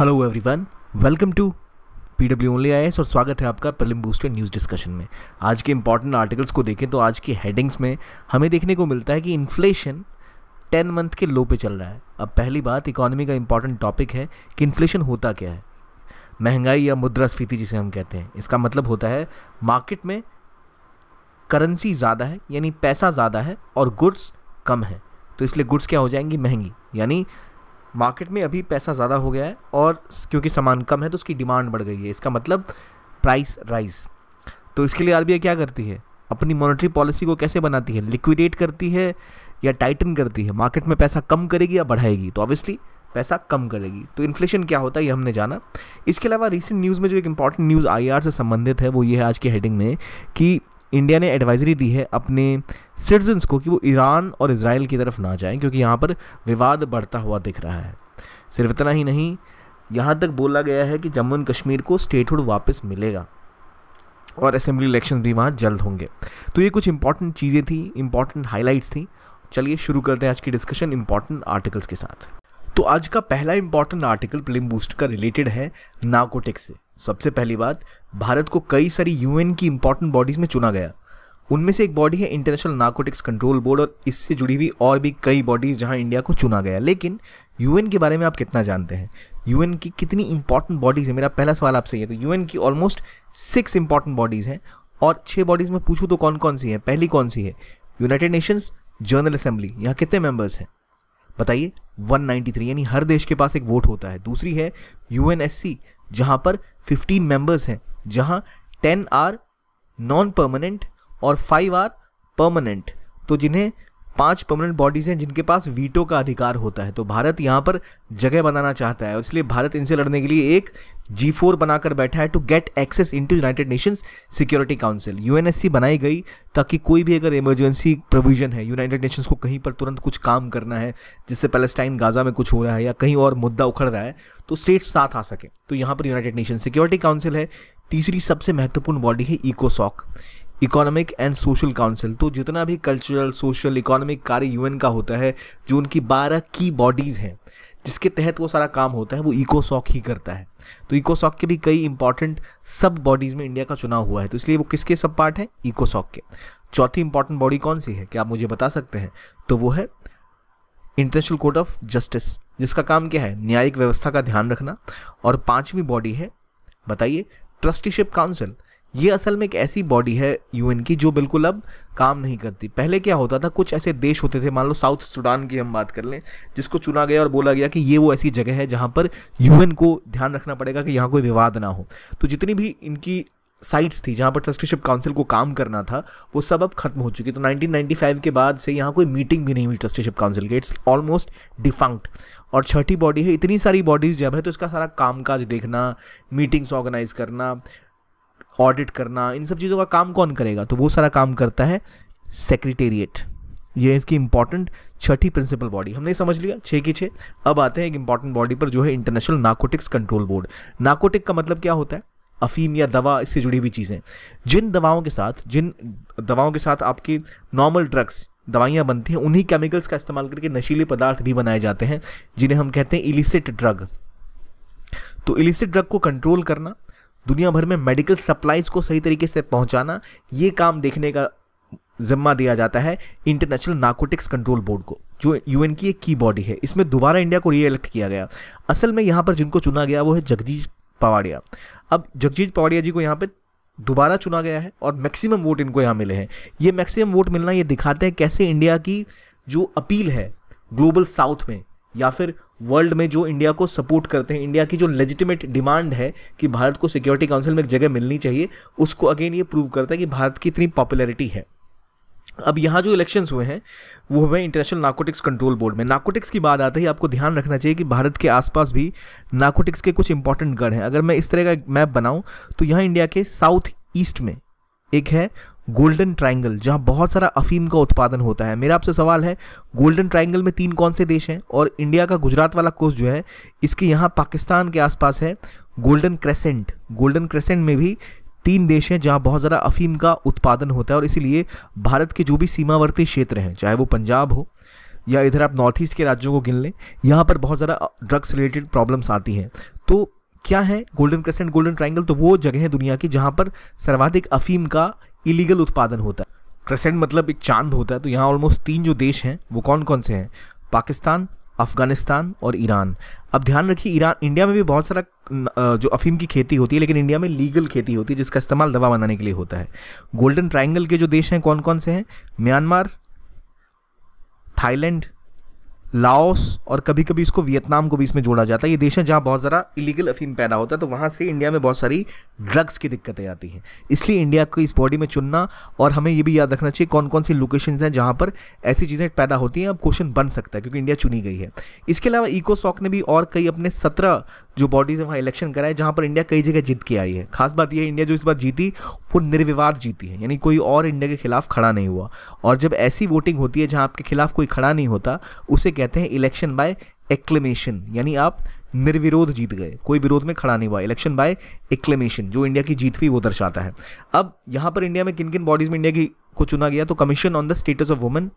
Hello everyone, welcome to PW only IAS और स्वागत है आपका प्रीलिम बूस्टर न्यूज़ डिस्कशन में। आज के इंपॉर्टेंट आर्टिकल्स को देखें तो आज की हेडिंग्स में हमें देखने को मिलता है कि इन्फ्लेशन 10 मंथ के लो पे चल रहा है। अब पहली बात, इकोनॉमी का इंपॉर्टेंट टॉपिक है कि इन्फ्लेशन होता क्या है। महंगाई या मुद्रास्फीति जिसे हम कहते हैं, इसका मतलब होता है मार्केट में करेंसी ज़्यादा है यानी पैसा ज़्यादा है और गुड्स कम है, तो इसलिए गुड्स क्या हो जाएंगी, महंगी। यानी मार्केट में अभी पैसा ज़्यादा हो गया है और क्योंकि सामान कम है तो उसकी डिमांड बढ़ गई है, इसका मतलब प्राइस राइज। तो इसके लिए आरबीआई क्या करती है, अपनी मॉनेटरी पॉलिसी को कैसे बनाती है, लिक्विडेट करती है या टाइटन करती है, मार्केट में पैसा कम करेगी या बढ़ाएगी। तो ऑब्वियसली पैसा कम करेगी। तो इन्फ्लेशन क्या होता है ये हमने जाना। इसके अलावा रिसेंट न्यूज़ में जो एक इंपॉर्टेंट न्यूज़ आईआर से संबंधित है वो ये है आज की हेडिंग में कि इंडिया ने एडवाइजरी दी है अपने सिटीजन्स को कि वो ईरान और इजराइल की तरफ ना जाएं, क्योंकि यहाँ पर विवाद बढ़ता हुआ दिख रहा है। सिर्फ इतना ही नहीं, यहाँ तक बोला गया है कि जम्मू एंड कश्मीर को स्टेटहुड वापस मिलेगा और असेंबली इलेक्शन भी वहाँ जल्द होंगे। तो ये कुछ इंपॉर्टेंट चीज़ें थी, इंपॉर्टेंट हाईलाइट्स थी। चलिए शुरू करते हैं आज की डिस्कशन इंपॉर्टेंट आर्टिकल्स के साथ। तो आज का पहला इंपॉर्टेंट आर्टिकल प्रीलिम बूस्ट का रिलेटेड है नार्कोटिक्स से। सबसे पहली बात, भारत को कई सारी यूएन की इंपॉर्टेंट बॉडीज में चुना गया। उनमें से एक बॉडी है इंटरनेशनल नार्कोटिक्स कंट्रोल बोर्ड और इससे जुड़ी हुई और भी कई बॉडीज जहां इंडिया को चुना गया। लेकिन यूएन के बारे में आप कितना जानते हैं, यूएन की कितनी इंपॉर्टेंट बॉडीज है, मेरा पहला सवाल आपसे ये। तो यूएन की ऑलमोस्ट 6 इंपॉर्टेंट बॉडीज हैं और 6 बॉडीज में पूछूँ तो कौन कौन सी है। पहली कौन सी है, यूनाइटेड नेशंस जनरल असेंबली, यहाँ कितने मेंबर्स हैं बताइए, 193, यानी हर देश के पास एक वोट होता है। दूसरी है यूएनएससी, जहाँ पर 15 मेंबर्स हैं, जहाँ 10 आर नॉन परमानेंट और 5 आर परमानेंट। तो जिन्हें 5 परमानेंट बॉडीज हैं जिनके पास वीटो का अधिकार होता है। तो भारत यहाँ पर जगह बनाना चाहता है, इसलिए भारत इनसे लड़ने के लिए एक G4 बनाकर बैठा है to get access into United Nations Security Council. UNSC बनाई गई ताकि कोई भी अगर इमरजेंसी प्रोविजन है, यूनाइटेड नेशंस को कहीं पर तुरंत कुछ काम करना है, जिससे पैलेस्टाइन गाजा में कुछ हो रहा है या कहीं और मुद्दा उखड़ रहा है, तो स्टेट्स साथ आ सके। तो यहाँ पर यूनाइटेड नेशन सिक्योरिटी काउंसिल है। तीसरी सबसे महत्वपूर्ण बॉडी है इकोसॉक, इकोनॉमिक एंड सोशल काउंसिल। तो जितना भी कल्चरल, सोशल, इकोनॉमिक कार्य यूएन का होता है, जो उनकी 12 की बॉडीज़ हैं जिसके तहत वो सारा काम होता है, वो इकोसॉक ही करता है। तो इकोसॉक के भी कई इंपॉर्टेंट सब बॉडीज़ में इंडिया का चुनाव हुआ है, तो इसलिए वो किसके सब पार्ट हैं, इकोसॉक के। चौथी इंपॉर्टेंट बॉडी कौन सी है, क्या आप मुझे बता सकते हैं? तो वो है इंटरनेशनल कोर्ट ऑफ जस्टिस, जिसका काम क्या है, न्यायिक व्यवस्था का ध्यान रखना। और 5वीं बॉडी है, बताइए, ट्रस्टीशिप काउंसिल। ये असल में एक ऐसी बॉडी है यूएन की जो बिल्कुल अब काम नहीं करती। पहले क्या होता था, कुछ ऐसे देश होते थे, मान लो साउथ सुडान की हम बात कर लें, जिसको चुना गया और बोला गया कि ये वो ऐसी जगह है जहाँ पर यूएन को ध्यान रखना पड़ेगा कि यहाँ कोई विवाद ना हो। तो जितनी भी इनकी साइट्स थी जहाँ पर ट्रस्टीशिप काउंसिल को काम करना था, वो सब अब खत्म हो चुकी। तो 1995 के बाद से यहाँ कोई मीटिंग भी नहीं हुई ट्रस्टीशिप काउंसिल की, इट्स ऑलमोस्ट डिफंक्ट। और छठी बॉडी है, इतनी सारी बॉडीज़ जब है तो इसका सारा कामकाज देखना, मीटिंग्स ऑर्गेनाइज करना, ऑडिट करना, इन सब चीज़ों का काम कौन करेगा? तो वो सारा काम करता है सेक्रेटेरिएट। ये इसकी इंपॉर्टेंट छठी प्रिंसिपल बॉडी। हमने समझ लिया 6 की 6। अब आते हैं एक इंपॉर्टेंट बॉडी पर जो है international narcotics control board. Narcotic का मतलब क्या होता है, अफीम या दवा, इससे जुड़ी हुई चीज़ें। जिन दवाओं के साथ आपकी नॉर्मल ड्रग्स, दवाइयाँ बनती हैं, उन्हीं केमिकल्स का इस्तेमाल करके नशीले पदार्थ भी बनाए जाते हैं, जिन्हें हम कहते हैं इलिसिट ड्रग। तो इलिसिट ड्रग को कंट्रोल करना, दुनिया भर में मेडिकल सप्लाईज को सही तरीके से पहुंचाना, ये काम देखने का जिम्मा दिया जाता है इंटरनेशनल नार्कोटिक्स कंट्रोल बोर्ड को, जो यूएन की एक की बॉडी है। इसमें दोबारा इंडिया को री-इलेक्ट किया गया। असल में यहाँ पर जिनको चुना गया वो है जगदीश पवाड़िया। अब जगदीश पवाड़िया जी को यहाँ पे दोबारा चुना गया है और मैक्सिमम वोट इनको यहाँ मिले हैं। ये मैक्सिमम वोट मिलना ये दिखाते हैं कैसे इंडिया की जो अपील है ग्लोबल साउथ में या फिर वर्ल्ड में, जो इंडिया को सपोर्ट करते हैं, इंडिया की जो लेजिटिमेट डिमांड है कि भारत को सिक्योरिटी काउंसिल में एक जगह मिलनी चाहिए, उसको अगेन ये प्रूव करता है कि भारत की इतनी पॉपुलैरिटी है। अब यहाँ जो इलेक्शंस हुए हैं वो हुए इंटरनेशनल नार्कोटिक्स कंट्रोल बोर्ड में। नार्कोटिक्स की बात आते ही आपको ध्यान रखना चाहिए कि भारत के आसपास भी नार्कोटिक्स के कुछ इंपॉर्टेंट गढ़ हैं। अगर मैं इस तरह का मैप बनाऊँ तो यहाँ इंडिया के साउथ ईस्ट में एक है गोल्डन ट्रायंगल, जहाँ बहुत सारा अफीम का उत्पादन होता है। मेरा आपसे सवाल है, गोल्डन ट्रायंगल में 3 कौन से देश हैं? और इंडिया का गुजरात वाला कोस्ट जो है, इसके यहाँ पाकिस्तान के आसपास है गोल्डन क्रेसेंट। गोल्डन क्रेसेंट में भी 3 देश हैं जहाँ बहुत ज़्यादा अफीम का उत्पादन होता है और इसीलिए भारत के जो भी सीमावर्ती क्षेत्र हैं, चाहे वो पंजाब हो या इधर आप नॉर्थ ईस्ट के राज्यों को गिन लें, यहाँ पर बहुत ज़्यादा ड्रग्स रिलेटेड प्रॉब्लम्स आती हैं। तो क्या है गोल्डन क्रेसेंट, गोल्डन ट्रायंगल? तो वो जगह है दुनिया की जहाँ पर सर्वाधिक अफीम का इलीगल उत्पादन होता है। क्रेसेंट मतलब एक चांद होता है। तो यहाँ ऑलमोस्ट 3 जो देश हैं वो कौन कौन से हैं? पाकिस्तान, अफगानिस्तान और ईरान। अब ध्यान रखिए, ईरान, इंडिया में भी बहुत सारा जो अफीम की खेती होती है, लेकिन इंडिया में लीगल खेती होती है जिसका इस्तेमाल दवा बनाने के लिए होता है। गोल्डन ट्रायंगल के जो देश हैं कौन कौन से हैं? म्यांमार, थाईलैंड, लाओस और कभी कभी इसको वियतनाम को भी इसमें जोड़ा जाता है। ये देश हैं जहाँ बहुत ज़्यादा इलीगल अफीम पैदा होता है, तो वहाँ से इंडिया में बहुत सारी ड्रग्स की दिक्कतें आती हैं। इसलिए इंडिया को इस बॉडी में चुनना, और हमें ये भी याद रखना चाहिए कौन कौन सी लोकेशंस हैं जहाँ पर ऐसी चीज़ें पैदा होती हैं। अब क्वेश्चन बन सकता है क्योंकि इंडिया चुनी गई है। इसके अलावा इकोसॉक ने भी और कई अपने 17 जो बॉडीज़ हैं वहाँ इलेक्शन कराए जहाँ पर इंडिया कई जगह जीत के आई है। खास बात यह है, इंडिया जो इस बार जीती वो निर्विवाद जीती है, यानी कोई और इंडिया के खिलाफ खड़ा नहीं हुआ। और जब ऐसी वोटिंग होती है जहाँ आपके खिलाफ कोई खड़ा नहीं होता, उसे कहते हैं इलेक्शन बाय एक्लेमेशन, यानी आप निर्विरोध जीत गए, कोई विरोध में खड़ा नहीं हुआ। इलेक्शन बाय एक्लेमेशन जो इंडिया की जीत हुई वो दर्शाता है। अब यहाँ पर इंडिया में किन किन बॉडीज़ में इंडिया की को चुना गया? तो commission on the status of women,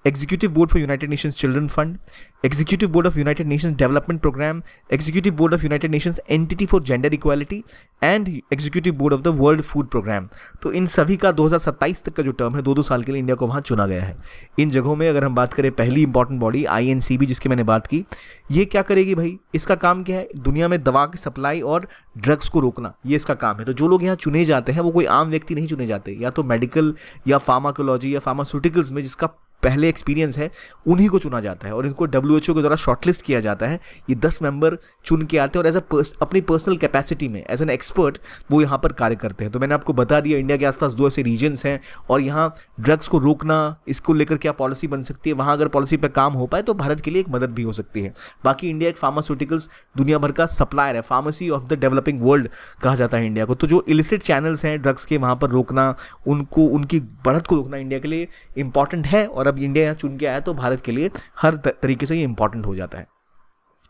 executive board for United Nations children fund, executive board of United Nations development programme, executive board of United Nations entity for gender equality and executive board of the world food programme. तो इन सभी का 2027 तक का जो term है, 2-2 साल के लिए इंडिया को वहाँ चुना गया है। इन जगहों में अगर हम बात करें, पहली इंपॉर्टेंट बॉडी INCB जिसकी मैंने बात की, ये क्या करेगी भाई? इसका काम क्या है? दुनिया में दवा की सप्लाई और ड्रग्स को रोकना, ये इसका काम है। तो जो लोग यहाँ चुने जाते हैं वो कोई आम व्यक्ति नहीं चुने जाते, या तो मेडिकल या फार्माकोलॉजी या फार्मास्यूटिकल्स में जिसका पहले एक्सपीरियंस है उन्हीं को चुना जाता है, और इनको WHO के द्वारा शॉर्टलिस्ट किया जाता है। ये 10 मेंबर चुन के आते हैं और अपनी पर्सनल कैपेसिटी में एज एन एक्सपर्ट वो यहाँ पर कार्य करते हैं। तो मैंने आपको बता दिया इंडिया के आसपास 2 ऐसे रीजन्स हैं, और यहाँ ड्रग्स को रोकना, इसको लेकर क्या पॉलिसी बन सकती है, वहाँ अगर पॉलिसी पर काम हो पाए तो भारत के लिए एक मदद भी हो सकती है। बाकी इंडिया एक फार्मास्यूटिकल्स दुनिया भर का सप्लायर है, pharmacy of the developing world कहा जाता है इंडिया को। तो जो इलिसिट चैनल्स हैं ड्रग्स के, वहाँ पर रोकना, उनको, उनकी बढ़त को रोकना इंडिया के लिए इंपॉर्टेंट है। और अब इंडिया यहाँ चुन के आया तो भारत के लिए हर तरीके से ये इंपॉर्टेंट हो जाता है।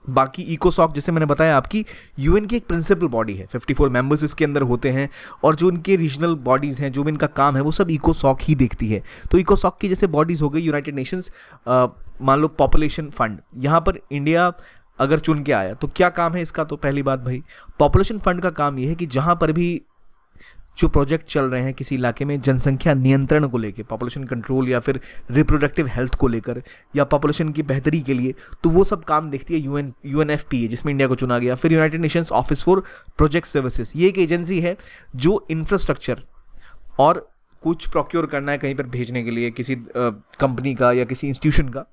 बाकी इकोसॉक जैसे मैंने बताया आपकी यूएन की एक प्रिंसिपल बॉडी है, 54 मेंबर्स इसके अंदर होते हैं, और जो इनके रीजनल बॉडीज़ हैं, जो भी इनका काम है वो सब इकोसॉक ही देखती है। तो इकोसॉक की जैसे बॉडीज़ हो गई यूनाइटेड नेशंस, मान लो पॉपुलेशन फंड, यहाँ पर इंडिया अगर चुन के आया तो क्या काम है इसका? तो पहली बात भाई, पॉपुलेशन फंड का काम ये है कि जहाँ पर भी जो प्रोजेक्ट चल रहे हैं किसी इलाके में जनसंख्या नियंत्रण को लेकर, पॉपुलेशन कंट्रोल या फिर रिप्रोडक्टिव हेल्थ को लेकर, या पॉपुलेशन की बेहतरी के लिए, तो वो सब काम देखती है UNFPA जिसमें इंडिया को चुना गया। फिर United Nations office for project services, ये एक एजेंसी है जो इंफ्रास्ट्रक्चर और कुछ प्रोक्योर करना है कहीं पर भेजने के लिए किसी कंपनी का या किसी इंस्टीट्यूशन का,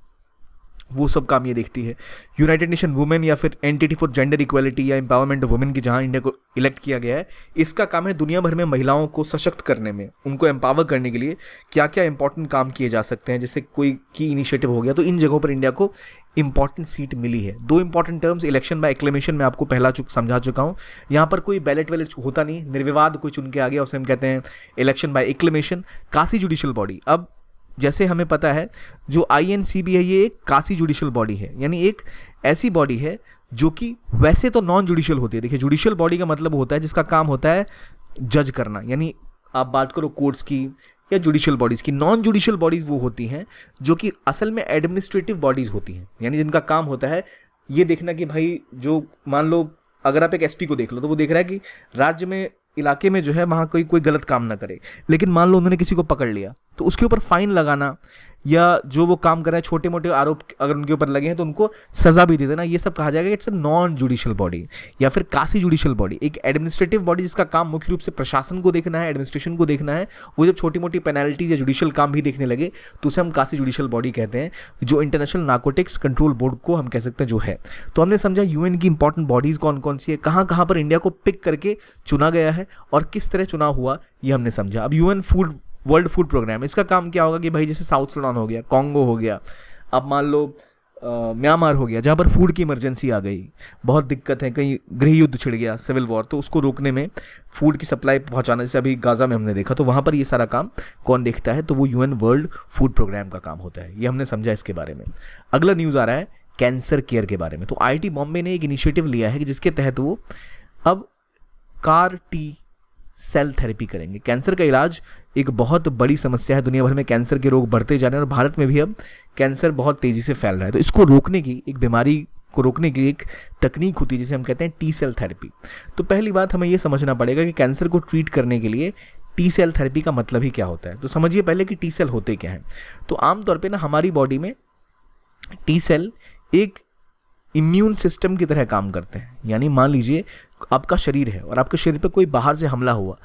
वो सब काम ये देखती है। यूनाइटेड नेशन वुमेन या फिर एंटिटी फॉर जेंडर इक्वालिटी या एम्पावरमेंट ऑफ वुमेन की जहाँ इंडिया को इलेक्ट किया गया है, इसका काम है दुनिया भर में महिलाओं को सशक्त करने में, उनको एम्पावर करने के लिए क्या क्या इंपॉर्टेंट काम किए जा सकते हैं, जैसे कोई की इनिशिएटिव हो गया। तो इन जगहों पर इंडिया को इंपॉर्टेंट सीट मिली है। 2 इंपॉर्टेंट टर्म्स, इलेक्शन बाय एक्लेमेशन में आपको पहला समझा चुका हूँ। यहाँ पर कोई बैलेट वैलेट होता नहीं, निर्विवाद कोई चुन के आ गया, उसे हम कहते हैं इलेक्शन बाय एक्लेमेशन। कासी जुडिशियल बॉडी, अब जैसे हमें पता है जो INCB है ये एक कासी जुडिशियल बॉडी है, यानी एक ऐसी बॉडी है जो कि वैसे तो नॉन जुडिशियल होती है। देखिए, जुडिशियल बॉडी का मतलब होता है जिसका काम होता है जज करना, यानी आप बात करो कोर्ट्स की या जुडिशियल बॉडीज़ की। नॉन जुडिशियल बॉडीज़ वो होती हैं जो कि असल में एडमिनिस्ट्रेटिव बॉडीज़ होती हैं, यानी जिनका काम होता है ये देखना कि भाई, जो मान लो अगर आप एक SP को देख लो तो वो देख रहा है कि राज्य में, इलाके में जो है वहाँ कोई गलत काम ना करे, लेकिन मान लो उन्होंने किसी को पकड़ लिया तो उसके ऊपर फाइन लगाना, या जो वो काम कर रहे हैं छोटे मोटे आरोप अगर उनके ऊपर लगे हैं तो उनको सजा भी दे देना, ये सब कहा जाएगा it's a non judicial body या फिर कासी जुडिशियल बॉडी। एक एडमिनिस्ट्रेटिव बॉडी जिसका काम मुख्य रूप से प्रशासन को देखना है, एडमिनिस्ट्रेशन को देखना है, वो जब छोटी मोटी पेनल्टीज या जुडिशियल काम भी देखने लगे तो उसे हम कासी जुडिशियल बॉडी कहते हैं, जो इंटरनेशनल नार्कोटिक्स कंट्रोल बोर्ड को हम कह सकते हैं जो है। तो हमने समझा यूएन की इंपॉर्टेंट बॉडीज़ कौन कौन सी है, कहाँ कहाँ पर इंडिया को पिक करके चुना गया है और किस तरह चुनाव हुआ, ये हमने समझा। अब यूएन वर्ल्ड फूड प्रोग्राम, इसका काम क्या होगा कि भाई जैसे साउथ सूडान हो गया, कॉन्गो हो गया, अब मान लो म्यांमार हो गया, जहाँ पर फूड की इमरजेंसी आ गई, बहुत दिक्कत है, कहीं गृह युद्ध छिड़ गया, सिविल वॉर, तो उसको रोकने में फूड की सप्लाई पहुँचाना, जैसे अभी गाज़ा में हमने देखा, तो वहाँ पर ये सारा काम कौन देखता है, तो वो यूएन वर्ल्ड फूड प्रोग्राम का काम होता है। ये हमने समझा इसके बारे में। अगला न्यूज़ आ रहा है कैंसर केयर के बारे में। तो IIT बॉम्बे ने एक इनिशिएटिव लिया है कि जिसके तहत वो अब CAR-T सेल थेरेपी करेंगे। कैंसर का इलाज एक बहुत बड़ी समस्या है, दुनिया भर में कैंसर के रोग बढ़ते जा रहे हैं और भारत में भी अब कैंसर बहुत तेज़ी से फैल रहा है। तो इसको रोकने की, एक बीमारी को रोकने की एक तकनीक होती है जिसे हम कहते हैं टी सेल थेरेपी। तो पहली बात हमें ये समझना पड़ेगा कि कैंसर को ट्रीट करने के लिए टी सेल थेरेपी का मतलब ही क्या होता है। तो समझिए पहले कि टी सेल होते क्या हैं। तो आमतौर पे ना हमारी बॉडी में टी सेल एक इम्यून सिस्टम की तरह काम करते हैं। यानी मान लीजिए आपका शरीर है और आपके शरीर पर कोई बाहर से हमला हुआ,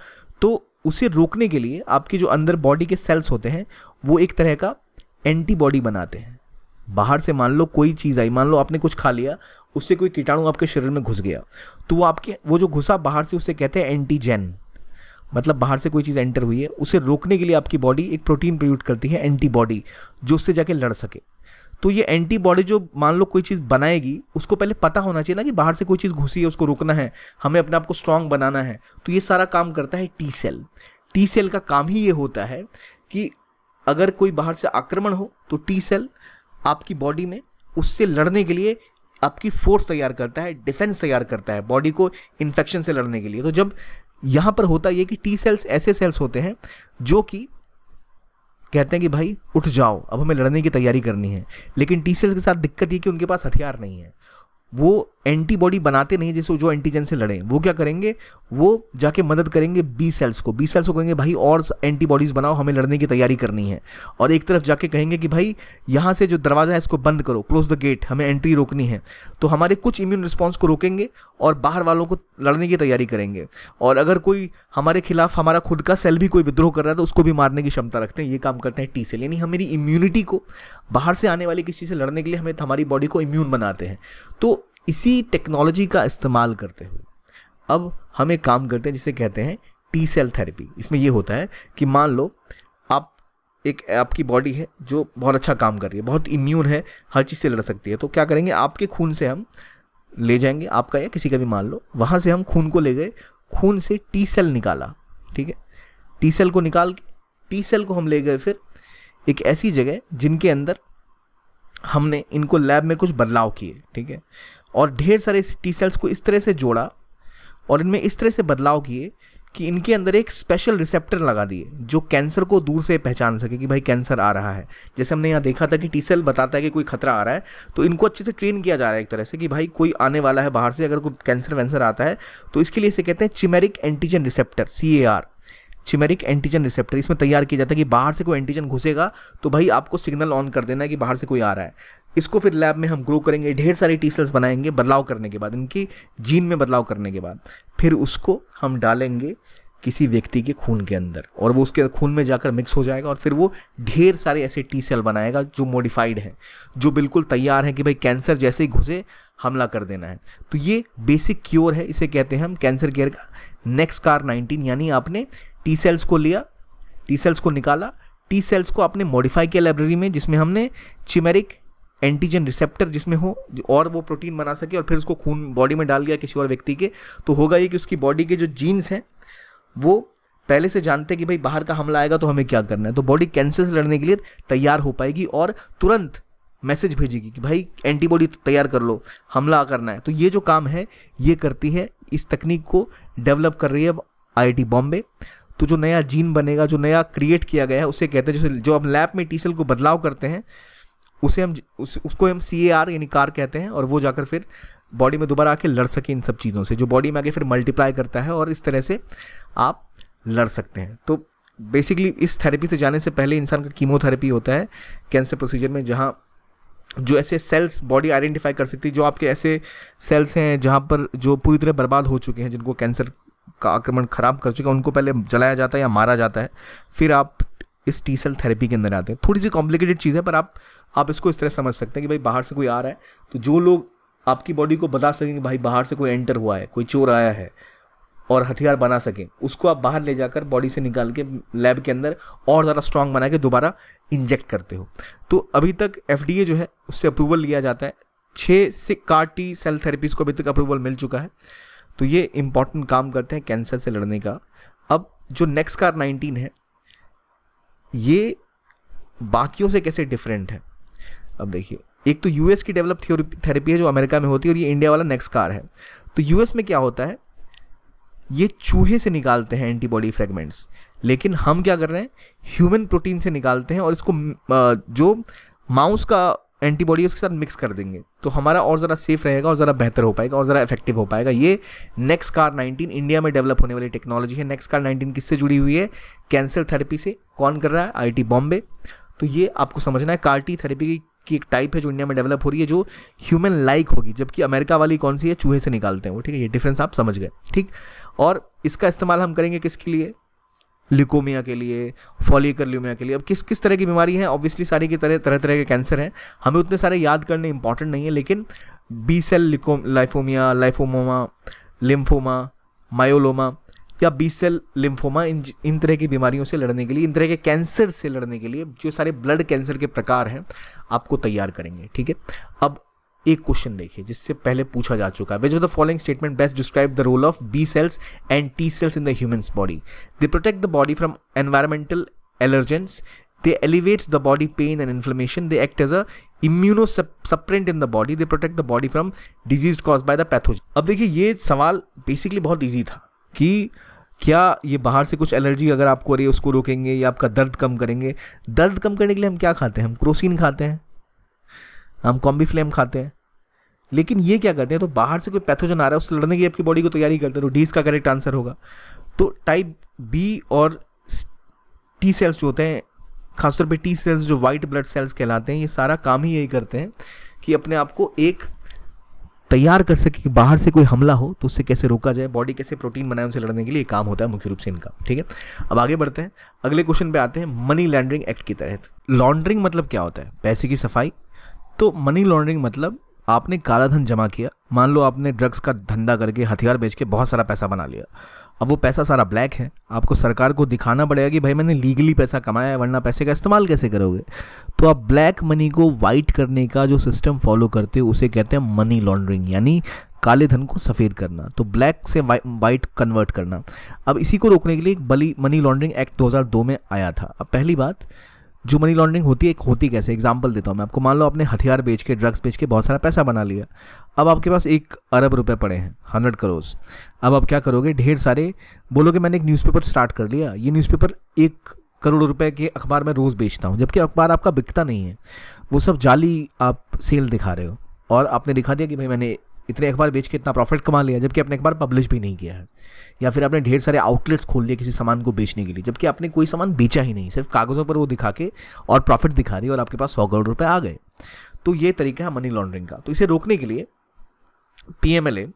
तो उसे रोकने के लिए आपके जो अंदर बॉडी के सेल्स होते हैं वो एक तरह का एंटीबॉडी बनाते हैं। बाहर से मान लो कोई चीज़ आई, मान लो आपने कुछ खा लिया, उससे कोई कीटाणु आपके शरीर में घुस गया, तो वो जो घुसा बाहर से उसे कहते हैं एंटीजेन। मतलब बाहर से कोई चीज़ एंटर हुई है, उसे रोकने के लिए आपकी बॉडी एक प्रोटीन प्रोड्यूस करती है एंटीबॉडी, जो उससे जाके लड़ सके। तो ये एंटीबॉडी जो मान लो कोई चीज़ बनाएगी, उसको पहले पता होना चाहिए ना कि बाहर से कोई चीज़ घुसी है, उसको रोकना है, हमें अपने आप को स्ट्रांग बनाना है। तो ये सारा काम करता है टी सेल। टी सेल का काम ही ये होता है कि अगर कोई बाहर से आक्रमण हो तो टी सेल आपकी बॉडी में उससे लड़ने के लिए आपकी फोर्स तैयार करता है, डिफेंस तैयार करता है बॉडी को इन्फेक्शन से लड़ने के लिए। तो जब यहाँ पर होता है कि टी सेल्स ऐसे सेल्स होते हैं जो कि कहते हैं कि भाई उठ जाओ, अब हमें लड़ने की तैयारी करनी है। लेकिन टी सेल्स के साथ दिक्कत ये कि उनके पास हथियार नहीं है, वो एंटीबॉडी बनाते नहीं जैसे जो एंटीजन से लड़ें। वो क्या करेंगे, वो जाके मदद करेंगे बी सेल्स को कहेंगे भाई और एंटीबॉडीज़ बनाओ, हमें लड़ने की तैयारी करनी है। और एक तरफ जाके कहेंगे कि भाई यहाँ से जो दरवाज़ा है इसको बंद करो, क्लोज द गेट, हमें एंट्री रोकनी है। तो हमारे कुछ इम्यून रिस्पॉन्स को रोकेंगे और बाहर वालों को लड़ने की तैयारी करेंगे। और अगर कोई हमारे खिलाफ हमारा खुद का सेल भी कोई विद्रोह कर रहा है तो उसको भी मारने की क्षमता रखते हैं। ये काम करते हैं टी सेल। यानी हमारी इम्यूनिटी को बाहर से आने वाली किसी चीज़ से लड़ने के लिए हमें हमारी बॉडी को इम्यून बनाते हैं। तो इसी टेक्नोलॉजी का इस्तेमाल करते हुए अब हम एक काम करते हैं जिसे कहते हैं टी सेल थेरेपी। इसमें यह होता है कि मान लो आपकी बॉडी है जो बहुत अच्छा काम कर रही है, बहुत इम्यून है, हर चीज़ से लड़ सकती है। तो क्या करेंगे, आपके खून से हम ले जाएंगे, आपका या किसी का भी मान लो, वहाँ से हम खून को ले गए, खून से टी सेल निकाला, ठीक है। टी सेल को निकाल के टी सेल को हम ले गए फिर एक ऐसी जगह जिनके अंदर हमने इनको लैब में कुछ बदलाव किए, ठीक है। और ढेर सारे टी सेल्स को इस तरह से जोड़ा और इनमें इस तरह से बदलाव किए कि इनके अंदर एक स्पेशल रिसेप्टर लगा दिए जो कैंसर को दूर से पहचान सके कि भाई कैंसर आ रहा है। जैसे हमने यहाँ देखा था कि टी सेल बताता है कि कोई खतरा आ रहा है, तो इनको अच्छे से ट्रेन किया जा रहा है एक तरह से कि भाई कोई आने वाला है बाहर से, अगर कोई कैंसर वैंसर आता है तो इसके लिए इसे कहते हैं chimeric antigen receptor, CAR, chimeric antigen receptor. इसमें तैयार किया जाता है कि बाहर से कोई एंटीजन घुसेगा तो भाई आपको सिग्नल ऑन कर देना है कि बाहर से कोई आ रहा है। इसको फिर लैब में हम ग्रो करेंगे, ढेर सारी टी सेल्स बनाएंगे, बदलाव करने के बाद, इनकी जीन में बदलाव करने के बाद फिर उसको हम डालेंगे किसी व्यक्ति के खून के अंदर और वो उसके खून में जाकर मिक्स हो जाएगा और फिर वो ढेर सारे ऐसे टी सेल बनाएगा जो मॉडिफाइड हैं, जो बिल्कुल तैयार हैं कि भाई कैंसर जैसे ही घुसे हमला कर देना है। तो ये बेसिक क्योर है, इसे कहते हैं हम कैंसर केयर का NextCAR19। यानी आपने टी सेल्स को लिया, टी सेल्स को निकाला, टी सेल्स को आपने मॉडिफाई किया लाइब्रेरी में जिसमें हमने चिमेरिक एंटीजन रिसेप्टर जिसमें हो और वो प्रोटीन बना सके और फिर उसको खून बॉडी में डाल दिया किसी और व्यक्ति के। तो होगा ये कि उसकी बॉडी के जो जीन्स हैं वो पहले से जानते हैं कि भाई बाहर का हमला आएगा तो हमें क्या करना है। तो बॉडी कैंसर से लड़ने के लिए तैयार हो पाएगी और तुरंत मैसेज भेजेगी कि भाई एंटीबॉडी तैयार कर लो, हमला करना है। तो ये जो काम है ये करती है, इस तकनीक को डेवलप कर रही है IIT बॉम्बे। तो जो नया जीन बनेगा, जो नया क्रिएट किया गया है उसे कहते हैं, जैसे जो अब लैब में टी सेल को बदलाव करते हैं उसे हम उसको हम CAR यानी कार कहते हैं और वो जाकर फिर बॉडी में दोबारा आके लड़ सके इन सब चीज़ों से, जो बॉडी में आके फिर मल्टीप्लाई करता है और इस तरह से आप लड़ सकते हैं। तो बेसिकली इस थेरेपी से जाने से पहले इंसान का कीमोथेरेपी होता है कैंसर प्रोसीजर में, जहाँ जो ऐसे सेल्स बॉडी आइडेंटिफाई कर सकती है, जो आपके ऐसे सेल्स हैं जहाँ पर जो पूरी तरह बर्बाद हो चुके हैं, जिनको कैंसर का आक्रमण खराब कर चुका है, उनको पहले जलाया जाता है या मारा जाता है, फिर आप इस टी सेल थेरेपी के अंदर आते हैं। थोड़ी सी कॉम्प्लिकेटेड चीज़ है पर आप इसको इस तरह समझ सकते हैं कि भाई बाहर से कोई आ रहा है तो जो लोग आपकी बॉडी को बता सकेंगे भाई बाहर से कोई एंटर हुआ है, कोई चोर आया है और हथियार बना सकें, उसको आप बाहर ले जाकर बॉडी से निकाल के लैब के अंदर और ज़्यादा स्ट्रांग बना के दोबारा इंजेक्ट करते हो। तो अभी तक FDA जो है उससे अप्रूवल लिया जाता है, 6 से CAR T सेल थेरेपीज़ को अभी तक अप्रूवल मिल चुका है। तो ये इंपॉर्टेंट काम करते हैं कैंसर से लड़ने का। अब जो NextCAR19 है ये बाकियों से कैसे डिफरेंट है, अब देखिए, एक तो US की डेवलप थेरेपी है जो अमेरिका में होती है और ये इंडिया वाला NextCAR है। तो US में क्या होता है, ये चूहे से निकालते हैं एंटीबॉडी फ्रेगमेंट्स, लेकिन हम क्या कर रहे हैं ह्यूमन प्रोटीन से निकालते हैं और इसको जो माउस का एंटीबॉडी उसके साथ मिक्स कर देंगे तो हमारा और ज़रा सेफ रहेगा और ज़रा बेहतर हो पाएगा और ज़रा इफेक्टिव हो पाएगा। ये नेक्सकार 19 इंडिया में डेवलप होने वाली टेक्नोलॉजी है। नेक्सकार 19 किससे जुड़ी हुई है? कैंसर थेरेपी से। कौन कर रहा है? आईआईटी बॉम्बे। तो ये आपको समझना है, CAR-T थेरेपी की एक टाइप है जो इंडिया में डेवलप हो रही है, जो ह्यूमन लाइक होगी, जबकि अमेरिका वाली कौन सी है? चूहे से निकालते हैं वो, ठीक है। ये डिफरेंस आप समझ गए, ठीक। और इसका इस्तेमाल हम करेंगे किसके लिए? ल्यूकोमिया के लिए, फॉलिकुलर ल्यूमिया के लिए। अब किस किस तरह की बीमारी है? ऑब्वियसली सारी की तरह तरह के कैंसर हैं, हमें उतने सारे याद करने इंपॉर्टेंट नहीं है, लेकिन बी सेल लाइफोमिया, लाइफोमोमा, लिम्फोमा, मायोलोमा या बी सेल लिम्फोमा, इन तरह की बीमारियों से लड़ने के लिए, इन तरह के कैंसर से लड़ने के लिए जो सारे ब्लड कैंसर के प्रकार हैं आपको तैयार करेंगे, ठीक है। अब एक क्वेश्चन देखिए जिससे पहले पूछा जा चुका है, which of the following statement best describe the role of B cells and T cells in the humans body? They protect the body from environmental allergens, they elevate the body pain and inflammation, they act as a immunosuppressant in the body, they protect the body from disease caused by the pathogen। अब देखिए ये सवाल basically बहुत easy था कि क्या ये बाहर से कुछ एलर्जी अगर आपको हो रही है उसको रोकेंगे या आपका दर्द कम करेंगे? दर्द कम करने के लिए हम क्या खाते हैं? हम क्रोसिन खाते हैं, हम कॉम्बीफ्लेम खाते हैं, लेकिन ये क्या करते हैं? तो बाहर से कोई पैथोजन आ रहा है उससे लड़ने की आपकी बॉडी को तैयारी करते हैं, तो डी इसका करेक्ट आंसर होगा। तो टाइप बी और टी सेल्स जो होते हैं, खासतौर पे टी सेल्स जो वाइट ब्लड सेल्स कहलाते हैं, ये सारा काम ही यही करते हैं कि अपने आप को एक तैयार कर सके कि बाहर से कोई हमला हो तो उससे कैसे रोका जाए, बॉडी कैसे प्रोटीन बनाए उनसे लड़ने के लिए काम होता है मुख्य रूप से इनका, ठीक है। अब आगे बढ़ते हैं, अगले क्वेश्चन पे आते हैं। मनी लॉन्ड्रिंग एक्ट के तहत लॉन्ड्रिंग मतलब क्या होता है? पैसे की सफाई। तो मनी लॉन्ड्रिंग मतलब आपने काला धन जमा किया, मान लो आपने ड्रग्स का धंधा करके हथियार बेच के बहुत सारा पैसा बना लिया, अब वो पैसा सारा ब्लैक है, आपको सरकार को दिखाना पड़ेगा कि भाई मैंने लीगली पैसा कमाया है, वरना पैसे का इस्तेमाल कैसे करोगे? तो आप ब्लैक मनी को वाइट करने का जो सिस्टम फॉलो करते हो उसे कहते हैं मनी लॉन्ड्रिंग, यानी काले धन को सफ़ेद करना, तो ब्लैक से वाइट कन्वर्ट करना। अब इसी को रोकने के लिए एक मनी लॉन्ड्रिंग एक्ट 2002 में आया था। अब पहली बात, जो मनी लॉन्ड्रिंग होती है होती कैसे? एग्जांपल देता हूँ मैं आपको। मान लो आपने हथियार बेच के, ड्रग्स बेच के बहुत सारा पैसा बना लिया, अब आपके पास 1 अरब रुपए पड़े हैं, 100 करोड़। अब आप क्या करोगे? ढेर सारे बोलोगे मैंने एक न्यूज़पेपर स्टार्ट कर लिया, ये न्यूज़पेपर 1 करोड़ रुपए के अखबार में रोज़ बेचता हूँ, जबकि अखबार आपका बिकता नहीं है, वो सब जाली आप सेल दिखा रहे हो, और आपने दिखा दिया कि भाई मैंने इतने अखबार बेच के इतना प्रॉफिट कमा लिया, जबकि आपने अखबार पब्लिश भी नहीं किया है। या फिर आपने ढेर सारे आउटलेट्स खोल लिए किसी सामान को बेचने के लिए, जबकि आपने कोई सामान बेचा ही नहीं, सिर्फ कागज़ों पर वो दिखा के और प्रॉफिट दिखा दिया और आपके पास 100 करोड़ रुपए आ गए। तो ये तरीका है मनी लॉन्ड्रिंग का। तो इसे रोकने के लिए PMLA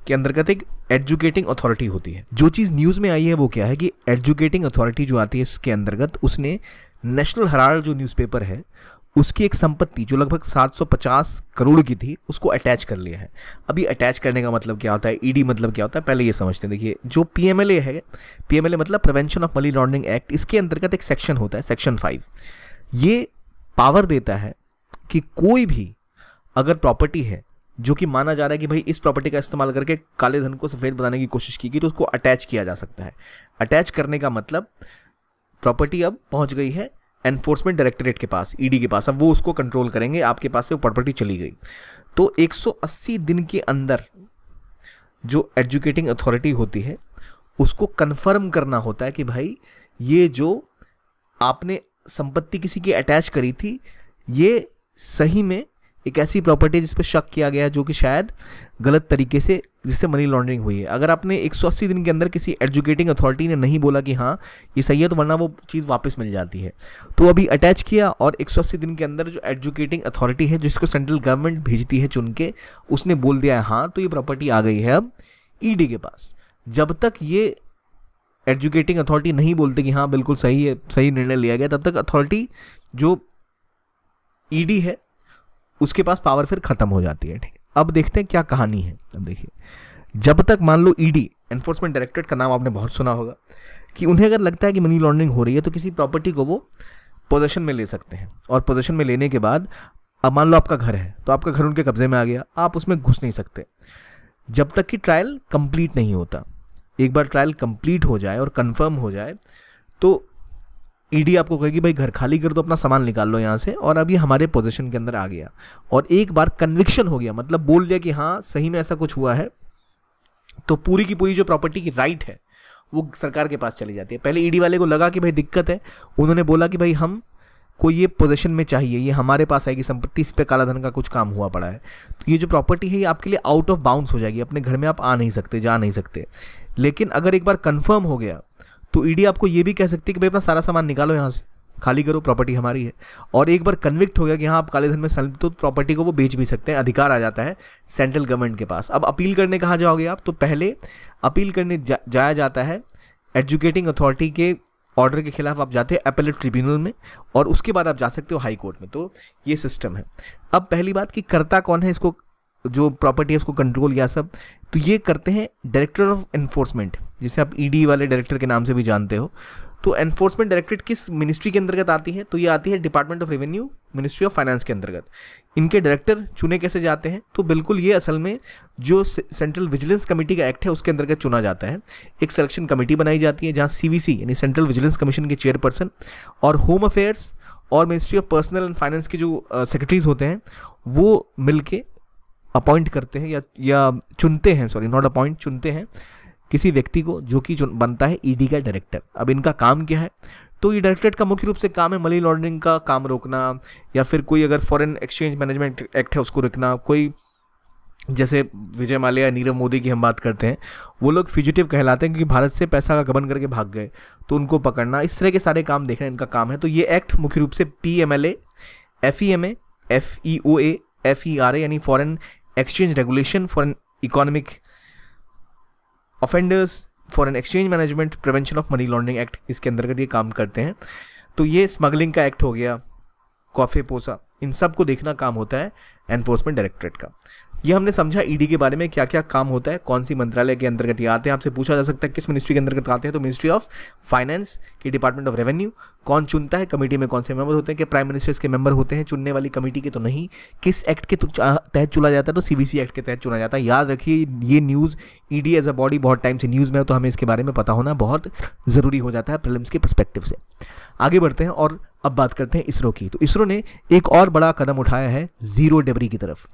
के अंतर्गत एक एजुकेटिंग अथॉरिटी होती है। जो चीज़ न्यूज़ में आई है वो क्या है कि एजुकेटिंग अथॉरिटी जो आती है इसके अंतर्गत, उसने नेशनल हेराल्ड जो न्यूज़पेपर है उसकी एक संपत्ति जो लगभग 750 करोड़ की थी उसको अटैच कर लिया है। अभी अटैच करने का मतलब क्या होता है, ईडी मतलब क्या होता है, पहले ये समझते हैं। देखिए जो PMLA है, PMLA मतलब prevention of money laundering act, इसके अंतर्गत एक सेक्शन होता है, सेक्शन 5। ये पावर देता है कि कोई भी अगर प्रॉपर्टी है जो कि माना जा रहा है कि भाई इस प्रॉपर्टी का इस्तेमाल करके काले धन को सफ़ेद बनाने की कोशिश की गई, तो उसको अटैच किया जा सकता है। अटैच करने का मतलब प्रॉपर्टी अब पहुंच गई है एनफोर्समेंट डायरेक्टरेट के पास, ईडी के पास, अब वो उसको कंट्रोल करेंगे, आपके पास से वो प्रॉपर्टी चली गई। तो 180 दिन के अंदर जो एजुकेटिंग अथॉरिटी होती है उसको कंफर्म करना होता है कि भाई ये जो आपने संपत्ति किसी की अटैच करी थी ये सही में एक ऐसी प्रॉपर्टी जिस पर शक किया गया है जो कि शायद गलत तरीके से, जिससे मनी लॉन्ड्रिंग हुई है। अगर आपने 180 दिन के अंदर किसी एजुकेटिंग अथॉरिटी ने नहीं बोला कि हाँ ये सही है, तो वरना वो चीज़ वापस मिल जाती है। तो अभी अटैच किया और 180 दिन के अंदर जो एजुकेटिंग अथॉरिटी है जिसको सेंट्रल गवर्नमेंट भेजती है चुन के, उसने बोल दिया है हाँ, तो ये प्रॉपर्टी आ गई है अब ईडी के पास। जब तक ये एजुकेटिंग अथॉरिटी नहीं बोलते कि हाँ बिल्कुल सही है, सही निर्णय लिया गया, तब तक अथॉरिटी जो ईडी है उसके पास पावर फिर खत्म हो जाती है। ठीक है, अब देखते हैं क्या कहानी है। अब देखिए, जब तक मान लो ईडी, एनफोर्समेंट डायरेक्टरेट का नाम आपने बहुत सुना होगा, कि उन्हें अगर लगता है कि मनी लॉन्ड्रिंग हो रही है तो किसी प्रॉपर्टी को वो पोजेशन में ले सकते हैं, और पोजेशन में लेने के बाद अब मान लो आपका घर है तो आपका घर उनके कब्जे में आ गया, आप उसमें घुस नहीं सकते जब तक कि ट्रायल कंप्लीट नहीं होता। एक बार ट्रायल कंप्लीट हो जाए और कंफर्म हो जाए तो ईडी आपको कहेगी भाई घर खाली कर दो, अपना सामान निकाल लो यहाँ से, और अब ये हमारे पोजीशन के अंदर आ गया। और एक बार कन्विक्शन हो गया, मतलब बोल दिया कि हाँ सही में ऐसा कुछ हुआ है, तो पूरी की पूरी जो प्रॉपर्टी की राइट है वो सरकार के पास चली जाती है। पहले ईडी वाले को लगा कि भाई दिक्कत है, उन्होंने बोला कि भाई हम कोई ये पोजीशन में चाहिए, ये हमारे पास आएगी संपत्ति, इस पे काला धन का कुछ काम हुआ पड़ा है, तो ये जो प्रॉपर्टी है ये आपके लिए आउट ऑफ बाउंड्स हो जाएगी, अपने घर में आप आ नहीं सकते, जा नहीं सकते। लेकिन अगर एक बार कंफर्म हो गया तो ईडी आपको ये भी कह सकती है कि भाई अपना सारा सामान निकालो यहाँ से, खाली करो, प्रॉपर्टी हमारी है। और एक बार कन्विक्ट हो गया कि हाँ आप काले धन में संलिप्त, तो प्रॉपर्टी को वो बेच भी सकते हैं, अधिकार आ जाता है सेंट्रल गवर्नमेंट के पास। अब अपील करने कहाँ जाओगे आप, तो पहले अपील करने जाया जाता है एजुकेटिंग अथॉरिटी के ऑर्डर के खिलाफ आप जाते हैं एपेलेट ट्रिब्यूनल में, और उसके बाद आप जा सकते हो हाई कोर्ट में। तो ये सिस्टम है। अब पहली बात कि करता कौन है इसको, जो प्रॉपर्टी है उसको कंट्रोल या सब, तो ये करते हैं डायरेक्टर ऑफ एनफोर्समेंट, जिसे आप ईडी वाले डायरेक्टर के नाम से भी जानते हो। तो एनफोर्समेंट डायरेक्टरेट किस मिनिस्ट्री के अंतर्गत आती है, तो ये आती है department of revenue, ministry of finance के अंतर्गत। इनके डायरेक्टर चुने कैसे जाते हैं, तो बिल्कुल ये असल में जो सेंट्रल विजिलेंस कमेटी का एक्ट है उसके अंतर्गत चुना जाता है। एक सिलेक्शन कमेटी बनाई जाती है जहाँ सीवीसी यानी सेंट्रल विजिलेंस कमीशन के चेयरपर्सन और होम अफेयर्स और ministry of personal and finance के जो सेक्रेटरीज होते हैं वो मिलके अपॉइंट करते हैं या चुनते हैं, सॉरी नॉट अपॉइंट, चुनते हैं किसी व्यक्ति को जो कि बनता है ईडी का डायरेक्टर। अब इनका काम क्या है, तो ये डायरेक्टरेट का मुख्य रूप से काम है मनी लॉन्ड्रिंग का काम रोकना, या फिर कोई अगर फॉरेन एक्सचेंज मैनेजमेंट एक्ट है उसको रोकना, कोई जैसे विजय माल्या, नीरव मोदी की हम बात करते हैं, वो लोग फ्यूजिटिव कहलाते हैं क्योंकि भारत से पैसा का गबन करके भाग गए, तो उनको पकड़ना, इस तरह के सारे काम देखना इनका काम है। तो ये एक्ट मुख्य रूप से PMLA, FEMA, FEOA, FERA यानी foreign exchange regulation, foreign economic offenders, foreign exchange management, prevention of money laundering act, इसके अंतर्गत ये काम करते हैं। तो ये स्मगलिंग का एक्ट हो गया, कॉफे पोसा, इन सब को देखना काम होता है एनफोर्समेंट डायरेक्टरेट का। ये हमने समझा ईडी के बारे में क्या क्या काम होता है, कौन सी मंत्रालय के अंतर्गत ये आते हैं। आपसे पूछा जा सकता है किस मिनिस्ट्री के अंतर्गत आते हैं, तो मिनिस्ट्री ऑफ फाइनेंस की डिपार्टमेंट ऑफ रेवेन्यू। कौन चुनता है, कमेटी में कौन से मेंबर होते हैं, कि प्राइम मिनिस्टर के मेंबर होते हैं चुनने वाली कमेटी के, तो नहीं। किस एक्ट के तहत चुना जाता है, तो CVC एक्ट के तहत चुना जाता है। याद रखिए ये news, ED as a body बहुत टाइम से न्यूज़ में है, तो हमें इसके बारे में पता होना बहुत ज़रूरी हो जाता है प्रीलिम्स के पर्सपेक्टिव से। आगे बढ़ते हैं और अब बात करते हैं इसरो की। तो इसरो ने एक और बड़ा कदम उठाया है जीरो डेब्री की तरफ।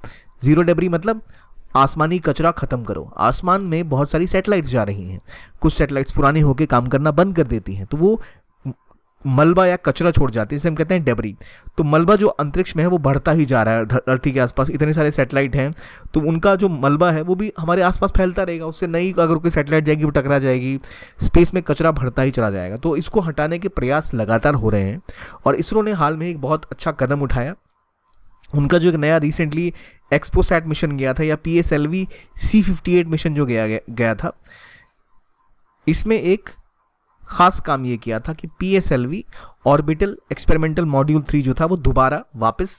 जीरो डेब्री मतलब आसमानी कचरा खत्म करो। आसमान में बहुत सारी सैटेलाइट्स जा रही हैं, कुछ सैटेलाइट्स पुरानी होकर काम करना बंद कर देती हैं, तो वो मलबा या कचरा छोड़ जाती है, जिसे हम कहते हैं डेब्री। तो मलबा जो अंतरिक्ष में है वो बढ़ता ही जा रहा है, धरती के आसपास इतने सारे सैटेलाइट हैं, तो उनका जो मलबा है वो भी हमारे आसपास फैलता रहेगा, उससे नई अगर कोई सैटेलाइट जाएगी वो टकरा जाएगी, स्पेस में कचरा बढ़ता ही चला जाएगा। तो इसको हटाने के प्रयास लगातार हो रहे हैं, और इसरो ने हाल में एक बहुत अच्छा कदम उठाया। उनका जो एक नया रिसेंटली एक्सपोसैट मिशन गया था, या PSLV C58 मिशन जो गया था, इसमें एक खास काम ये किया था कि PSLV ऑर्बिटल एक्सपेरिमेंटल मॉड्यूल 3 जो था वो दोबारा वापस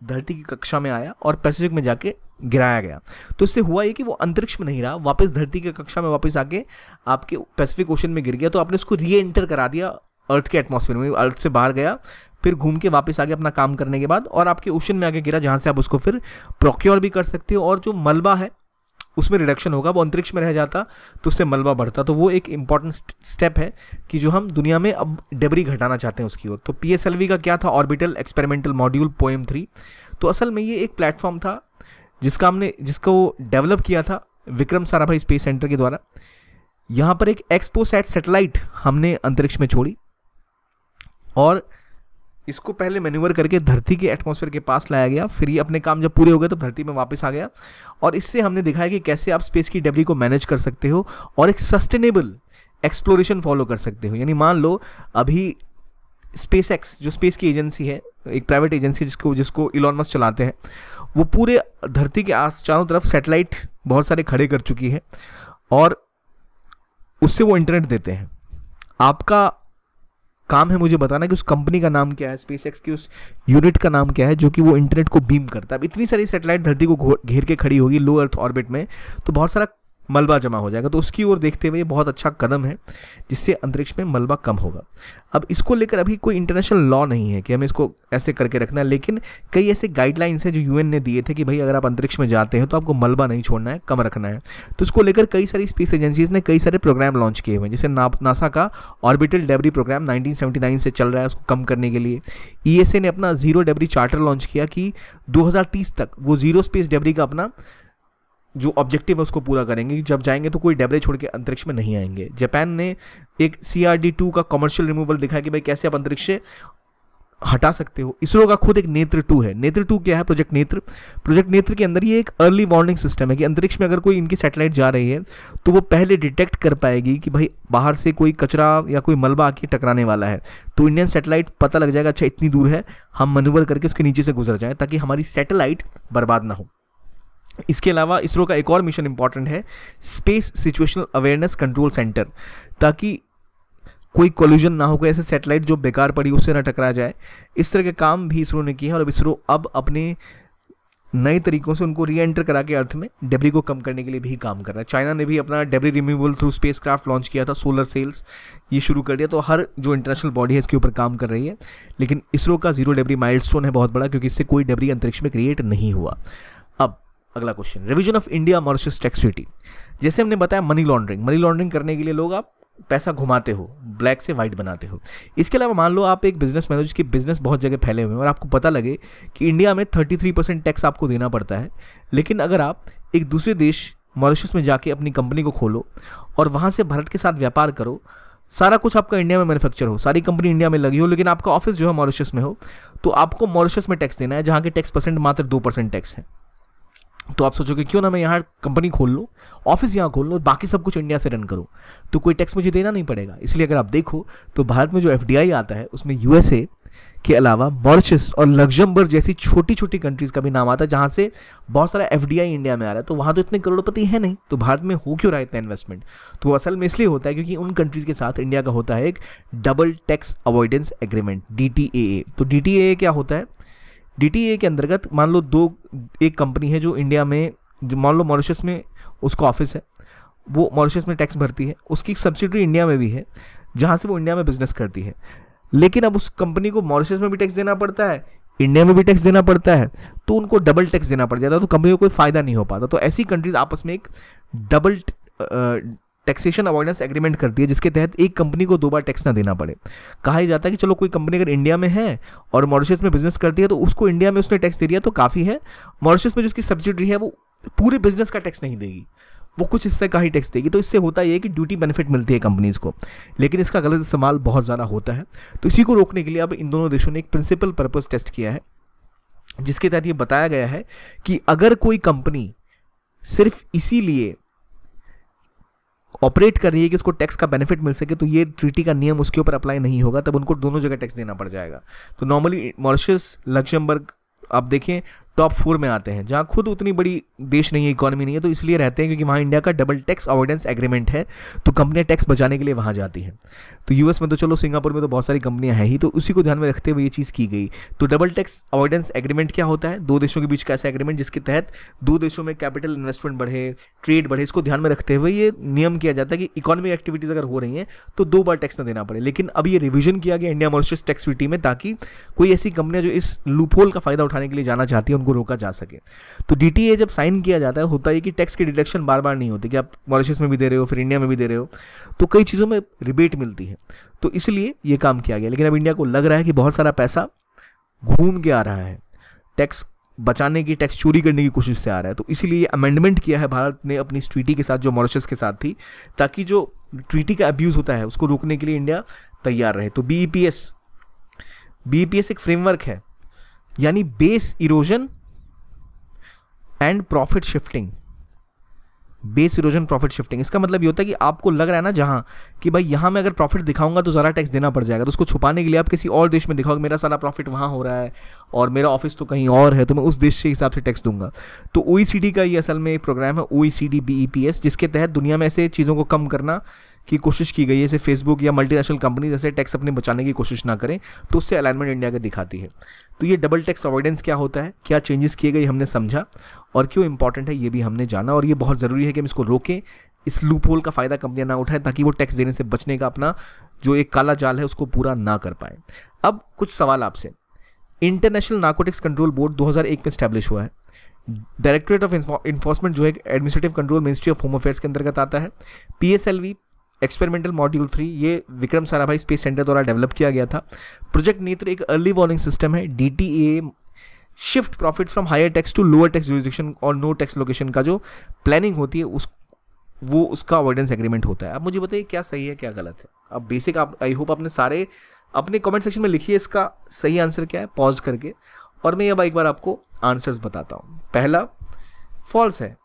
धरती की कक्षा में आया और पैसिफिक में जाके गिराया गया। तो इससे हुआ ये कि वो अंतरिक्ष में नहीं रहा, वापस धरती की कक्षा में वापस आके आपके पैसिफिक ओशन में गिर गया। तो आपने उसको री एंटर करा दिया अर्थ के एटमॉस्फेयर में, अर्थ से बाहर गया, फिर घूम के वापस आगे अपना काम करने के बाद, और आपके ओशन में आगे गिरा, जहाँ से आप उसको फिर प्रोक्योर भी कर सकते हो, और जो मलबा है उसमें रिडक्शन होगा, वो अंतरिक्ष में रह जाता तो उससे मलबा बढ़ता। तो वो एक इंपॉर्टेंट स्टेप है कि जो हम दुनिया में अब डेब्री घटाना चाहते हैं उसकी ओर। तो PSLV का क्या था, ऑर्बिटल एक्सपेरिमेंटल मॉड्यूल पोएम 3। तो असल में ये एक प्लेटफॉर्म था जिसको डेवलप किया था विक्रम साराभाई स्पेस सेंटर के द्वारा। यहाँ पर एक एक्सपोसैट सैटेलाइट हमने अंतरिक्ष में छोड़ी, और इसको पहले मैन्यूवर करके धरती के एटमॉस्फेयर के पास लाया गया, फिर ये अपने काम जब पूरे हो गए तो धरती में वापस आ गया, और इससे हमने दिखाया कि कैसे आप स्पेस की डेब्री को मैनेज कर सकते हो और एक सस्टेनेबल एक्सप्लोरेशन फॉलो कर सकते हो। यानी मान लो अभी SpaceX जो स्पेस की एजेंसी है, एक प्राइवेट एजेंसी जिसको इलॉन मस्क चलाते हैं, वो पूरे धरती के चारों तरफ सैटेलाइट बहुत सारे खड़े कर चुकी है, और उससे वो इंटरनेट देते हैं। आपका काम है मुझे बताना कि उस कंपनी का नाम क्या है, SpaceX की उस यूनिट का नाम क्या है जो कि वो इंटरनेट को बीम करता है। अब इतनी सारी सैटेलाइट धरती को घेर के खड़ी होगी लो अर्थ ऑर्बिट में, तो बहुत सारा मलबा जमा हो जाएगा। तो उसकी ओर देखते हुए बहुत अच्छा कदम है, जिससे अंतरिक्ष में मलबा कम होगा। अब इसको लेकर अभी कोई इंटरनेशनल लॉ नहीं है कि हमें इसको ऐसे करके रखना है, लेकिन कई ऐसे गाइडलाइंस हैं जो UN ने दिए थे कि भाई अगर आप अंतरिक्ष में जाते हैं तो आपको मलबा नहीं छोड़ना है, कम रखना है। तो इसको लेकर कई सारी स्पेस एजेंसीज ने कई सारे प्रोग्राम लॉन्च किए हुए हैं, जैसे नासा का ऑर्बिटल डेब्री प्रोग्राम 1979 से चल रहा है, उसको कम करने के लिए। ESA ने अपना जीरो डेब्री चार्टर लॉन्च किया कि 2030 तक वो जीरो स्पेस डेब्री का अपना जो ऑब्जेक्टिव है उसको पूरा करेंगे, जब जाएंगे तो कोई डेब्रे छोड़ के अंतरिक्ष में नहीं आएंगे। जापान ने एक CRD-2 का कमर्शियल रिमूवल दिखाया कि भाई कैसे आप अंतरिक्ष से हटा सकते हो। इसरो का खुद एक नेत्र 2 है। नेत्र 2 क्या है? प्रोजेक्ट नेत्र। प्रोजेक्ट नेत्र के अंदर ये एक अर्ली वार्निंग सिस्टम है कि अंतरिक्ष में अगर कोई इनकी सैटेलाइट जा रही है तो वो पहले डिटेक्ट कर पाएगी कि भाई बाहर से कोई कचरा या कोई मलबा आके टकराने वाला है, तो इंडियन सैटेलाइट पता लग जाएगा अच्छा इतनी दूर है, हम मैन्यूवर करके उसके नीचे से गुजर जाएं ताकि हमारी सैटेलाइट बर्बाद ना हो। इसके अलावा इसरो का एक और मिशन इंपॉर्टेंट है, space situational awareness control centre, ताकि कोई कोलिजन ना हो, कोई ऐसे सैटेलाइट जो बेकार पड़ी उससे ना टकरा जाए। इस तरह के काम भी इसरो ने किए हैं और अब इसरो अब अपने नए तरीकों से उनको री एंटर करा के अर्थ में डेब्री को कम करने के लिए भी काम कर रहा है। चाइना ने भी अपना debris removal through spacecraft launch किया था, सोलर सेल्स ये शुरू कर दिया। तो हर जो इंटरनेशनल बॉडी है इसके ऊपर काम कर रही है, लेकिन इसरो का जीरो डेब्री माइलस्टोन है बहुत बड़ा, क्योंकि इससे कोई डेब्री अंतरिक्ष में क्रिएट नहीं हुआ। अब अगला question, revision of India Mauritius tax treaty. जैसे हमने बताया मनी लॉन्ड्रिंग करने के लिए लोग आप पैसा घुमाते हो, ब्लैक से वाइट बनाते हो। इसके अलावा मान लो आप एक बिजनेस मैनेजर की बिजनेस बहुत जगह फैले हुए हैं और आपको पता लगे कि इंडिया में 33% टैक्स आपको देना पड़ता है, लेकिन अगर आप एक दूसरे देश मॉरिशस में जाके अपनी कंपनी को खोलो और वहाँ से भारत के साथ व्यापार करो, सारा कुछ आपका इंडिया में मैन्युफैक्चर हो, सारी कंपनी इंडिया में लगी हो, लेकिन आपका ऑफिस जो है मॉरिशस में हो, तो आपको मॉरिशस में टैक्स देना है, जहाँ के टैक्स परसेंट मात्र 2% टैक्स है। तो आप सोचोगे क्यों ना मैं यहाँ कंपनी खोल लूँ, ऑफिस यहाँ खोल लूँ, बाकी सब कुछ इंडिया से रन करूँ, तो कोई टैक्स मुझे देना नहीं पड़ेगा। इसलिए अगर आप देखो तो भारत में जो FDI आता है उसमें USA के अलावा मॉरिशस और लग्जमबर्ग जैसी छोटी छोटी कंट्रीज़ का भी नाम आता है, जहाँ से बहुत सारा FDI इंडिया में आ रहा है। तो वहाँ तो इतने करोड़पति है नहीं, तो भारत में हो क्यों रहा है इतना इन्वेस्टमेंट? तो असल में इसलिए होता है क्योंकि उन कंट्रीज़ के साथ इंडिया का होता है एक double tax avoidance agreement, DTAA। तो DTAA क्या होता है? DTAA के अंतर्गत मान लो एक कंपनी है जो इंडिया में, जो मान लो मॉरिशस में उसका ऑफिस है, वो मॉरिशस में टैक्स भरती है, उसकी सब्सिडरी इंडिया में भी है जहाँ से वो इंडिया में बिजनेस करती है, लेकिन अब उस कंपनी को मॉरिशस में भी टैक्स देना पड़ता है, इंडिया में भी टैक्स देना पड़ता है, तो उनको डबल टैक्स देना पड़ जाता है, तो कंपनी को कोई फायदा नहीं हो पाता। तो ऐसी कंट्रीज आपस में एक डबल टैक्सेशन अवॉइडेंस एग्रीमेंट करती है, जिसके तहत एक कंपनी को 2 बार टैक्स ना देना पड़े। कहा ही जाता है कि चलो कोई कंपनी अगर इंडिया में है और मॉरिशस में बिजनेस करती है तो उसको इंडिया में उसने टैक्स दे दिया तो काफ़ी है, मॉरिशस में जो उसकी सब्सिडरी है वो पूरे बिजनेस का टैक्स नहीं देगी, वो कुछ हिस्से का ही टैक्स देगी। तो इससे होता है कि ड्यूटी बेनिफिट मिलती है कंपनीज़ को, लेकिन इसका गलत इस्तेमाल बहुत ज़्यादा होता है। तो इसी को रोकने के लिए अब इन दोनों देशों ने एक प्रिंसिपल पर्पस टेस्ट किया है, जिसके तहत ये बताया गया है कि अगर कोई कंपनी सिर्फ इसीलिए ऑपरेट कर रही है कि उसको टैक्स का बेनिफिट मिल सके, तो ये ट्रीटी का नियम उसके ऊपर अप्लाई नहीं होगा, तब उनको दोनों जगह टैक्स देना पड़ जाएगा। तो नॉर्मली मॉरिशस, लग्जमबर्ग आप देखें टॉप 4 में आते हैं, जहाँ खुद उतनी बड़ी देश नहीं है, इकोनॉमी नहीं है, तो इसलिए रहते हैं क्योंकि वहाँ इंडिया का डबल टैक्स अवॉइडेंस एग्रीमेंट है, तो कंपनियाँ टैक्स बचाने के लिए वहाँ जाती हैं। तो यूएस में तो चलो, सिंगापुर में तो बहुत सारी कंपनियाँ हैं ही, तो उसी को ध्यान में रखते हुए ये चीज़ की गई। तो डबल टैक्स अवॉइडेंस एग्रीमेंट क्या होता है? 2 देशों के बीच का ऐसा एग्रीमेंट जिसके तहत 2 देशों में कैपिटल इन्वेस्टमेंट बढ़े, ट्रेड बढ़े, इसको ध्यान में रखते हुए ये नियम किया जाता है कि इकोनॉमिक एक्टिविटीज़ अगर हो रही हैं तो 2 बार टैक्स ना देना पड़े। लेकिन अब ये रिविजन किया गया इंडिया मॉरिशस टैक्स ट्रीटी में, ताकि कोई ऐसी कंपनियाँ जो इस लूपहोल का फायदा उठाने के लिए जाना चाहती है उनको रोका जा सके। तो DTA जब साइन किया जाता है, होता है कि टैक्स की डिडक्शन बार बार नहीं होती कि आप मॉरिशस में भी दे रहे हो फिर इंडिया में भी दे रहे हो, तो कई चीज़ों में रिबेट मिलती है, तो इसलिए ये काम किया गया। लेकिन अब इंडिया को लग रहा है कि बहुत सारा पैसा घूम के आ रहा है, टैक्स बचाने की, टैक्स चोरी करने की कोशिश से आ रहा है, तो इसीलिए ये अमेंडमेंट किया है भारत ने अपनी इस ट्रीटी के साथ जो मॉरिशस के साथ थी, ताकि जो ट्रीटी का अब्यूज़ होता है उसको रोकने के लिए इंडिया तैयार रहे। तो BEPS एक फ्रेमवर्क है, यानी base erosion and profit shifting. Base erosion profit shifting, इसका मतलब ये होता है कि आपको लग रहा है ना जहाँ कि भाई यहाँ मैं अगर प्रॉफिट दिखाऊंगा तो ज़्यादा टैक्स देना पड़ जाएगा, तो उसको छुपाने के लिए आप किसी और देश में दिखाओ कि मेरा सारा प्रॉफिट वहाँ हो रहा है और मेरा ऑफिस तो कहीं और है, तो मैं उस देश के हिसाब से टैक्स दूंगा। तो OECD का ये असल में एक प्रोग्राम है, OECD BEPS, जिसके तहत दुनिया में ऐसे चीज़ों को कम करना की कोशिश की गई है। जैसे फेसबुक या मल्टीनेशनल कंपनी जैसे टैक्स अपने बचाने की कोशिश ना करें, तो उससे अलाइनमेंट इंडिया का दिखाती है। तो ये डबल टैक्स अवॉइडेंस क्या होता है, क्या चेंजेस किए गए हमने समझा, और क्यों इंपॉर्टेंट है ये भी हमने जाना, और ये बहुत ज़रूरी है कि हम इसको रोकें, इस लूपहोल का फ़ायदा कंपनियां ना उठाएं, ताकि वो टैक्स देने से बचने का अपना जो एक काला जाल है उसको पूरा ना कर पाएँ। अब कुछ सवाल आपसे। इंटरनेशनल नार्कोटिक्स कंट्रोल बोर्ड 2001 में स्टैब्लिश हुआ है। डायरेक्टरेट ऑफ इन्फोर्समेंट जो है administrative control ministry of home affairs के अंतर्गत आता है। PSLV एक्सपेरिमेंटल मॉड्यूल 3 ये विक्रम साराभाई स्पेस सेंटर द्वारा डेवलप किया गया था। प्रोजेक्ट नेत्र एक अर्ली वार्निंग सिस्टम है। DTA shift profit from higher tax to lower tax jurisdiction और नो टैक्स लोकेशन का जो प्लानिंग होती है उसका अवॉइडेंस एग्रीमेंट होता है। अब मुझे बताइए क्या सही है क्या गलत है। अब बेसिक आप आई होप आपने सारे अपने कमेंट सेक्शन में लिखिए इसका सही आंसर क्या है, पॉज करके, और मैं अब एक बार आपको आंसर्स बताता हूँ। पहला फॉल्स है,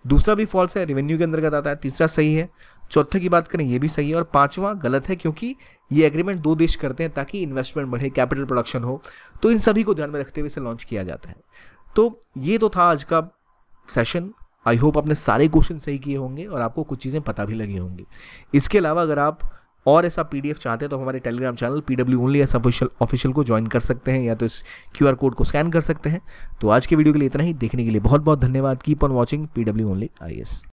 दूसरा भी फॉल्स है, रेवेन्यू के अंतर्गत आता है, तीसरा सही है, चौथे की बात करें ये भी सही है, और पांचवा गलत है क्योंकि ये एग्रीमेंट 2 देश करते हैं ताकि इन्वेस्टमेंट बढ़े, कैपिटल प्रोडक्शन हो, तो इन सभी को ध्यान में रखते हुए इसे लॉन्च किया जाता है। तो ये तो था आज का सेशन। आई होप आपने सारे क्वेश्चन सही किए होंगे और आपको कुछ चीज़ें पता भी लगी होंगी। इसके अलावा अगर आप और ऐसा PDF चाहते हैं तो हमारे टेलीग्राम चैनल PW ओनली ऐसा ऑफिशियल को ज्वाइन कर सकते हैं, या तो इस QR कोड को स्कैन कर सकते हैं। तो आज के वीडियो के लिए इतना ही। देखने के लिए बहुत बहुत धन्यवाद। Keep on watching PW only IAS।